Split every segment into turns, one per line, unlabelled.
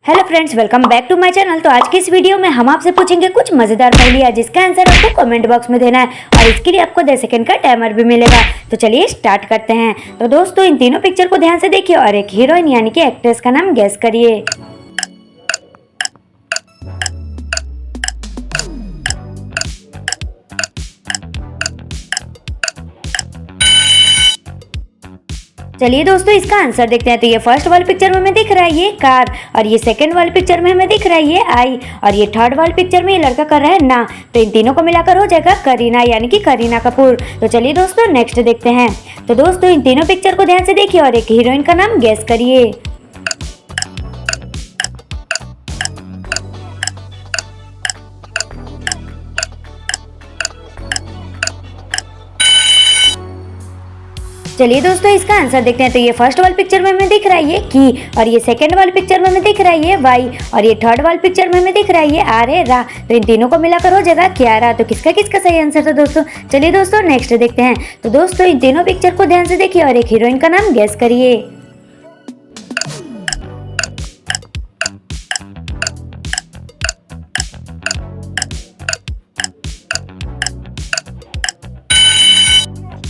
Hello friends, welcome back to my channel. तो आज की इस वीडियो में हम आपसे पूछेंगे कुछ मजेदार पहेलियां जिसका आंसर आपको कमेंट बॉक्स में देना है और इसके लिए आपको 10 सेकंड का टाइमर भी मिलेगा। तो चलिए स्टार्ट करते हैं। तो दोस्तों, इन तीनों पिक्चर को ध्यान से देखिए और एक हीरोइन यानी कि एक्ट्रेस का नाम गेस करिए। चलिए दोस्तों, इसका आंसर देखते हैं। तो ये फर्स्ट वाली पिक्चर में हमें दिख रहा है ये कार, और ये सेकंड वाली पिक्चर में हमें दिख रहा है ये आई, और ये थर्ड वाली पिक्चर में ये लड़का कर रहा है ना। तो इन तीनों को मिलाकर हो जाएगा करीना यानी कि करीना कपूर। तो चलिए दोस्तों, नेक्स्ट देखते हैं। तो दोस्तों, इन तीनों पिक्चर को ध्यान से देखिए और एक हीरोइन का नाम गेस करिए। चलिए दोस्तों, इसका आंसर देखते हैं। तो ये फर्स्ट वाली पिक्चर में हमें दिख रहा है ये की, और ये सेकंड वाली पिक्चर में हमें दिख रहा है ये वाई, और ये थर्ड वाली पिक्चर में हमें दिख रहा है ये आर ए रा। तो इन तीनों को मिलाकर हो जाएगा क्यारा। तो किसका किसका सही आंसर था दोस्तों? चलिए दोस्तों, नेक्स्ट देखते हैं। तो दोस्तों, इन तीनों पिक्चर को ध्यान से देखिए और एक हीरोइन का नाम गेस करिए।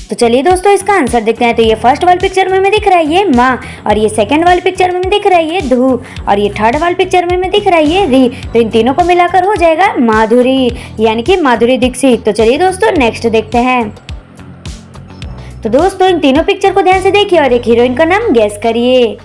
तो चलिए दोस्तों, इसका आंसर देखते हैं। तो ये फर्स्ट वाली पिक्चर में हमें दिख रहा है ये माँ, और ये सेकंड वाली पिक्चर में हमें दिख रहा है ये धू, और ये थर्ड वाली पिक्चर में हमें दिख रहा है ये री। तो इन तीनों को मिलाकर हो जाएगा माधुरी यानी कि माधुरी दीक्षित। तो चलिए दोस्तों, नेक्स्ट देखते हैं। तो दोस्तों, इन तीनों पिक्चर को ध्यान से देखिए और एक हीरोइन का नाम गेस करिए।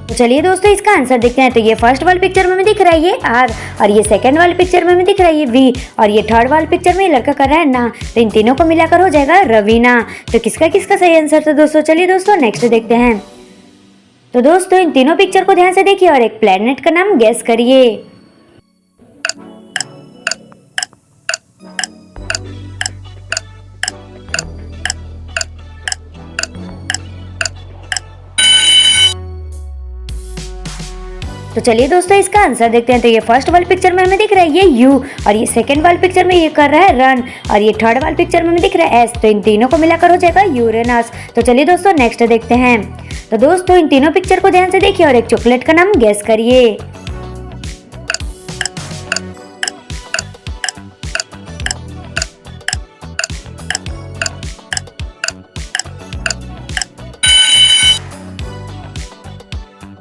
तो चलिए दोस्तों, इसका आंसर देखते हैं। तो ये फर्स्ट वाली पिक्चर में हमें दिख रहा है ये आर, और ये सेकंड वाली पिक्चर में हमें दिख रहा है ये वी, और ये थर्ड वाली पिक्चर में ये लड़का कर रहा है ना। तो इन तीनों को मिलाकर हो जाएगा रवीना। तो किसका किसका सही आंसर था दोस्तों? चलिए दोस्तों, नेक्स्ट देखते हैं। तो दोस्तों, इन तीनों पिक्चर को ध्यान से देखिए और एक प्लेनेट का नाम गेस करिए। तो चलिए दोस्तों, इसका आंसर देखते हैं। तो ये फर्स्ट वाली पिक्चर में हमें दिख रहा है ये यू, और ये सेकंड वाली पिक्चर में ये कर रहा है रन, और ये थर्ड वाली पिक्चर में हमें दिख रहा है एस। तो इन तीनों को मिलाकर हो जाएगा यूरेनस। तो चलिए दोस्तों, नेक्स्ट देखते हैं। तो दोस्तों, इन तीनों पिक्चर को ध्यान से देखिए और एक चॉकलेट का नाम गेस करिए।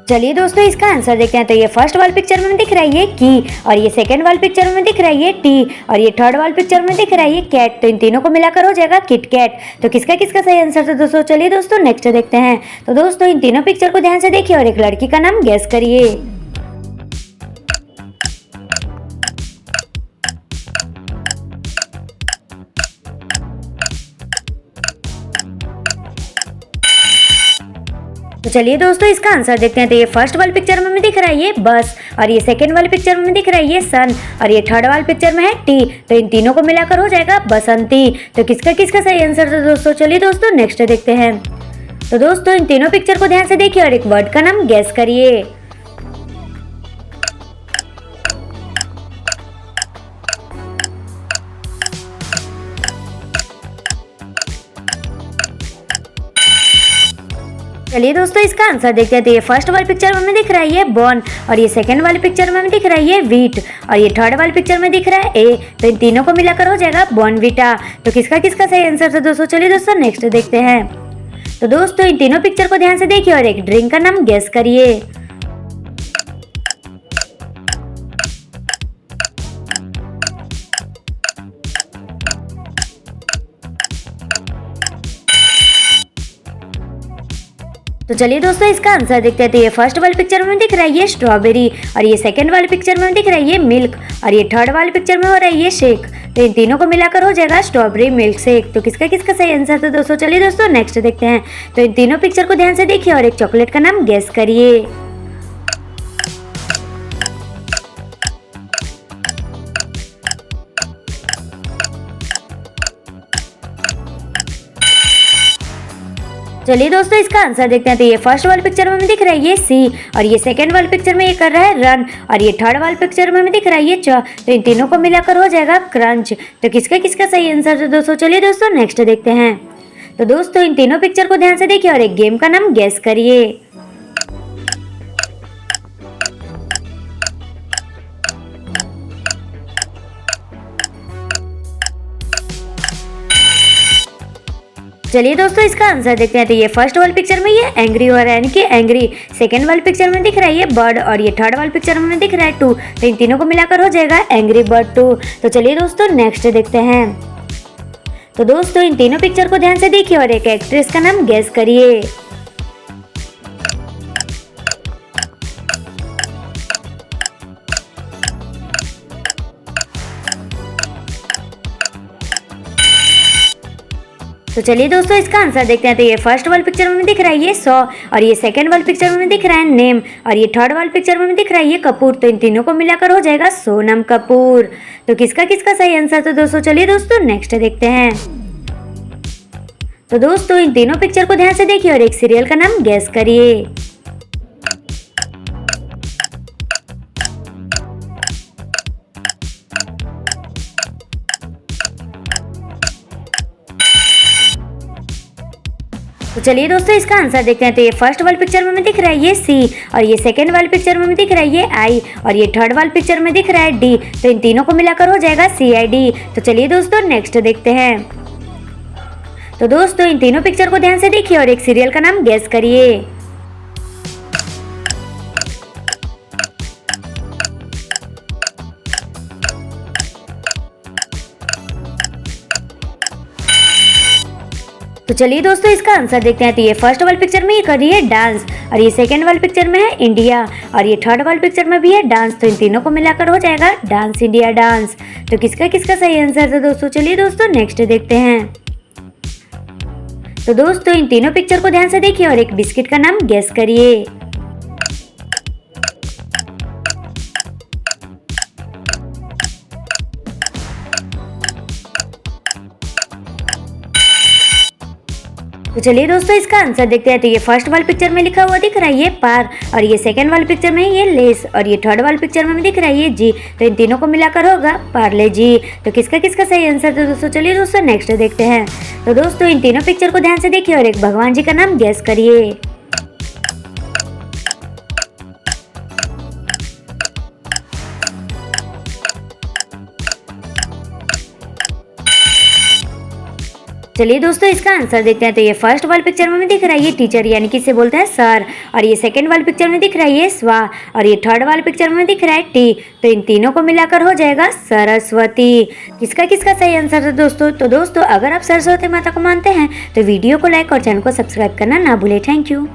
चलिए दोस्तों, इसका आंसर देखते हैं। तो ये फर्स्ट वाली पिक्चर में दिख रहा है ये की, और ये सेकंड वाली पिक्चर में दिख रहा है ये टी, और ये थर्ड वाली पिक्चर में दिख रहा है ये कैट। तो इन तीनों को मिलाकर हो जाएगा किटकैट। तो किसका किसका सही आंसर था दोस्तों? चलिए दोस्तों, नेक्स्ट देखते हैं। तो दोस्तों, इन तीनों पिक्चर को ध्यान से देखिए और एक लड़की का नाम गेस करिए। तो चलिए दोस्तों, इसका आंसर देखते हैं। तो ये फर्स्ट वाली पिक्चर में हमें दिख रहा है ये बस, और ये सेकंड वाली पिक्चर में दिख रहा है ये सन, और ये थर्ड वाली पिक्चर में है टी। तो इन तीनों को मिलाकर हो जाएगा बसंती। तो किसका किसका सही आंसर था दोस्तों? चलिए दोस्तों, नेक्स्ट देखते हैं। तो दोस्तों, इन तीनों पिक्चर को ध्यान से देखिए और एक वर्ड का नाम गेस करिए। चलिए दोस्तों, इसका आंसर देखते हैं। तो ये फर्स्ट वाली पिक्चर में हमें दिख रहा है ये बॉर्न, और ये सेकंड वाली पिक्चर में हमें दिख रहा है ये वीट, और ये थर्ड वाली पिक्चर में दिख रहा है ए। तो इन तीनों को मिलाकर हो जाएगा बॉर्नविटा। तो किसका किसका सही आंसर था दोस्तों? चलिए दोस्तों, नेक्स्ट देखते हैं। तो दोस्तों, इन तीनों पिक्चर को ध्यान से देखिए और एक ड्रिंक का नाम गेस करिए। तो चलिए दोस्तों, इसका आंसर देखते हैं। तो ये फर्स्ट वाली पिक्चर में दिख रहा है ये स्ट्रॉबेरी, और ये सेकंड वाली पिक्चर में दिख रहा है ये मिल्क, और ये थर्ड वाली पिक्चर में हो रहा है ये शेक। तो इन तीनों को मिलाकर हो जाएगा स्ट्रॉबेरी मिल्क शेक। तो किसका किसका सही आंसर था दोस्तों? चलिए दोस्तों, नेक्स्ट देखते हैं। तो इन तीनों पिक्चर को ध्यान से देखिए और एक चॉकलेट का नाम गेस करिए। चलिए दोस्तों इसका आंसर देखते हैं। तो ये फर्स्ट वाली पिक्चर में हमें दिख रहा है ये सी, और ये सेकंड वाली पिक्चर में ये कर रहा है रन, और ये थर्ड वाली पिक्चर में हमें दिख रहा है ये च। तो इन तीनों को मिलाकर हो जाएगा क्रंच। तो किसका किसका सही आंसर है दोस्तों? चलिए दोस्तों नेक्स्ट देखते हैं। तो दोस्तों इन तीनों पिक्चर को ध्यान से देखिए और एक गेम का नाम गेस करिए। चलिए दोस्तों इसका आंसर देखते हैं। तो ये फर्स्ट वाली पिक्चर में ये एंग्री हो रहा है यानी कि एंग्री, सेकंड वाली पिक्चर में दिख रहा है ये बर्ड, और ये थर्ड वाली पिक्चर में दिख रहा है टू। तो इन तीनों को मिलाकर हो जाएगा एंग्री बर्ड 2। तो चलिए दोस्तों नेक्स्ट देखते हैं। तो दोस्तों इन तीनों पिक्चर को ध्यान से देखिए और एक एक्ट्रेस का नाम गेस करिए। तो चलिए दोस्तों इसका आंसर देखते हैं। तो ये फर्स्ट वाली पिक्चर में दिख रहा है ये सौ, और ये सेकंड वाली पिक्चर में दिख रहा है नेम, और ये थर्ड वाली पिक्चर में दिख रहा है ये कपूर। तो इन तीनों को मिलाकर हो जाएगा सोनम कपूर। तो किसका किसका सही आंसर? तो दोस्तों चलिए दोस्तों नेक्स्ट देखते हैं। तो दोस्तों इन तीनों पिक्चर को ध्यान से देखिए और एक सीरियल का नाम गेस करिए। तो चलिए दोस्तों इसका आंसर देखते हैं। तो ये फर्स्ट वाली पिक्चर में दिख रहा है ये सी, और ये सेकंड वाली पिक्चर में दिख रहा है ये आई, और ये थर्ड वाली पिक्चर में दिख रहा है डी। तो इन तीनों को मिलाकर हो जाएगा CID। तो चलिए दोस्तों नेक्स्ट देखते हैं। तो दोस्तों इन तीनों पिक्चर को ध्यान से देखिए और एक सीरियल का नाम गेस करिए। तो चलिए दोस्तों इसका आंसर देखते हैं। तो ये फर्स्ट वाली पिक्चर में ये कर रही है डांस, और ये सेकंड वाली पिक्चर में है इंडिया, और ये थर्ड वाली पिक्चर में भी है डांस। तो इन तीनों को मिलाकर हो जाएगा डांस इंडिया डांस। तो किसका किसका सही आंसर है दोस्तों? चलिए दोस्तों नेक्स्ट देखते हैं। तो दोस्तों इन तीनों पिक्चर को ध्यान से देखिए और एक बिस्किट का नाम गेस करिए। तो चलिए दोस्तों इसका आंसर देखते हैं। तो ये फर्स्ट वाली पिक्चर में लिखा हुआ दिख रहा है ये पार, और ये सेकंड वाली पिक्चर में ये लेस, और ये थर्ड वाली पिक्चर में दिख रहा है ये जी। तो इन तीनों को मिलाकर होगा पार्ले जी। तो किसका किसका सही आंसर है दोस्तों? चलिए दोस्तों नेक्स्ट देखते हैं। तो दोस्तों इन तीनों पिक्चर को ध्यान से देखिए और एक भगवान जी का नाम गेस करिए। चलिए दोस्तों इसका आंसर देखते हैं। तो ये फर्स्ट वाली पिक्चर में दिख रहा है ये टीचर यानी कि इसे बोलते हैं सर, और ये सेकंड वाली पिक्चर में दिख रहा है ये स्वा, और ये थर्ड वाली पिक्चर में दिख रहा है टी। तो इन तीनों को मिलाकर हो जाएगा सरस्वती। किसका किसका सही आंसर है दोस्तों? तो दोस्तों अगर आप सरस्वती माता को मानते हैं तो वीडियो को लाइक और चैनल को सब्सक्राइब करना ना भूलें। Thank you.